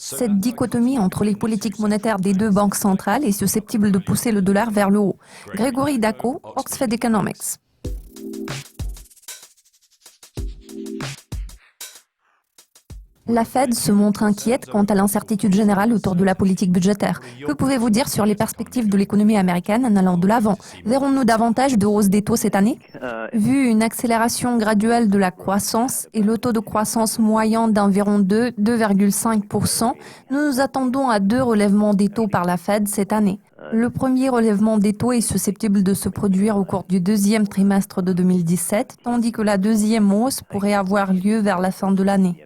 Cette dichotomie entre les politiques monétaires des deux banques centrales est susceptible de pousser le dollar vers le haut. Grégory Dacko, Oxford Economics. La Fed se montre inquiète quant à l'incertitude générale autour de la politique budgétaire. Que pouvez-vous dire sur les perspectives de l'économie américaine en allant de l'avant? Verrons-nous davantage de hausse des taux cette année? Vu une accélération graduelle de la croissance et le taux de croissance moyen d'environ 2,5%, nous nous attendons à 2 relèvements des taux par la Fed cette année. Le premier relèvement des taux est susceptible de se produire au cours du deuxième trimestre de 2017, tandis que la deuxième hausse pourrait avoir lieu vers la fin de l'année.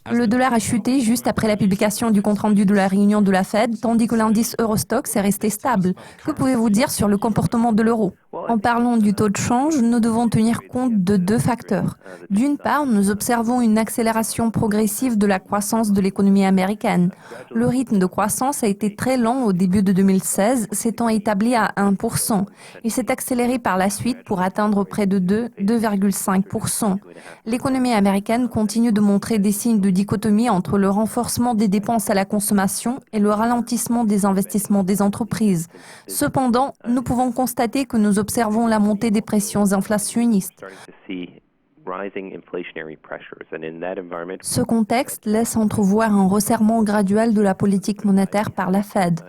Le dollar a chuté juste après la publication du compte-rendu de la réunion de la Fed, tandis que l'indice Eurostoxx est resté stable. Que pouvez-vous dire sur le comportement de l'euro? En parlant du taux de change, nous devons tenir compte de 2 facteurs. D'une part, nous observons une accélération progressive de la croissance de l'économie américaine. Le rythme de croissance a été très lent au début de 2016, s'étant établi à 1%. Il s'est accéléré par la suite pour atteindre près de 2,5%. L'économie américaine continue de montrer des signes de dichotomie entre le renforcement des dépenses à la consommation et le ralentissement des investissements des entreprises. Cependant, nous pouvons constater que nous observons la montée des pressions inflationnistes. Ce contexte laisse entrevoir un resserrement graduel de la politique monétaire par la Fed.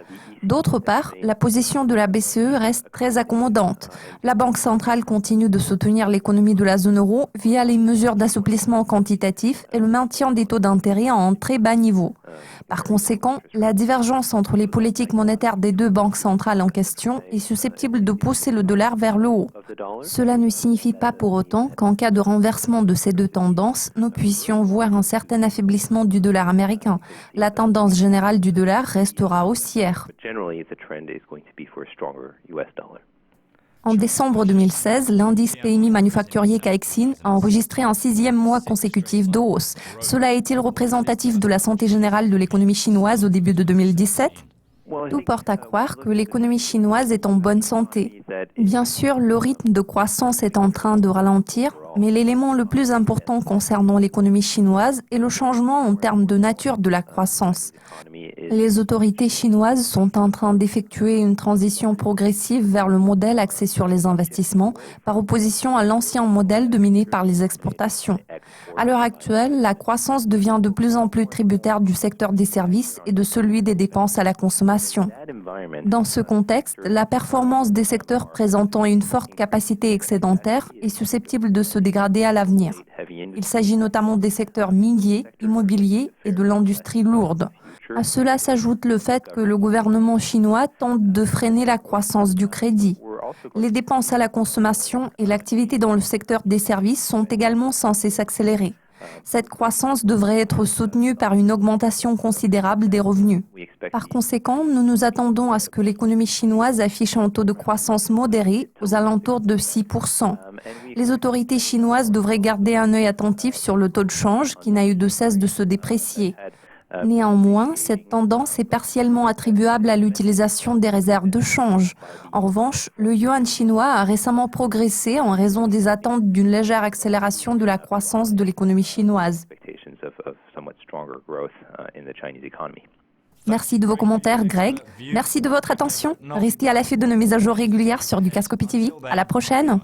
D'autre part, la position de la BCE reste très accommodante. La Banque centrale continue de soutenir l'économie de la zone euro via les mesures d'assouplissement quantitatif et le maintien des taux d'intérêt à un très bas niveau. Par conséquent, la divergence entre les politiques monétaires des 2 banques centrales en question est susceptible de pousser le dollar vers le haut. Cela ne signifie pas pour autant qu'en cas de renversement de ces 2 tendances, nous puissions voir un certain affaiblissement du dollar américain. La tendance générale du dollar restera haussière. En décembre 2016, l'indice PMI manufacturier Caixin a enregistré un 6e mois consécutif de hausse. Cela est-il représentatif de la santé générale de l'économie chinoise au début de 2017? Tout porte à croire que l'économie chinoise est en bonne santé. Bien sûr, le rythme de croissance est en train de ralentir, mais l'élément le plus important concernant l'économie chinoise est le changement en termes de nature de la croissance. Les autorités chinoises sont en train d'effectuer une transition progressive vers le modèle axé sur les investissements, par opposition à l'ancien modèle dominé par les exportations. À l'heure actuelle, la croissance devient de plus en plus tributaire du secteur des services et de celui des dépenses à la consommation. Dans ce contexte, la performance des secteurs présentant une forte capacité excédentaire est susceptible de se dégrader à l'avenir. Il s'agit notamment des secteurs miniers, immobiliers et de l'industrie lourde. À cela s'ajoute le fait que le gouvernement chinois tente de freiner la croissance du crédit. Les dépenses à la consommation et l'activité dans le secteur des services sont également censées s'accélérer. Cette croissance devrait être soutenue par une augmentation considérable des revenus. Par conséquent, nous nous attendons à ce que l'économie chinoise affiche un taux de croissance modéré aux alentours de 6%. Les autorités chinoises devraient garder un œil attentif sur le taux de change qui n'a eu de cesse de se déprécier. Néanmoins, cette tendance est partiellement attribuable à l'utilisation des réserves de change. En revanche, le yuan chinois a récemment progressé en raison des attentes d'une légère accélération de la croissance de l'économie chinoise. Merci de vos commentaires, Greg. Merci de votre attention. Restez à l'affût de nos mises à jour régulières sur du Cascopi TV. À la prochaine.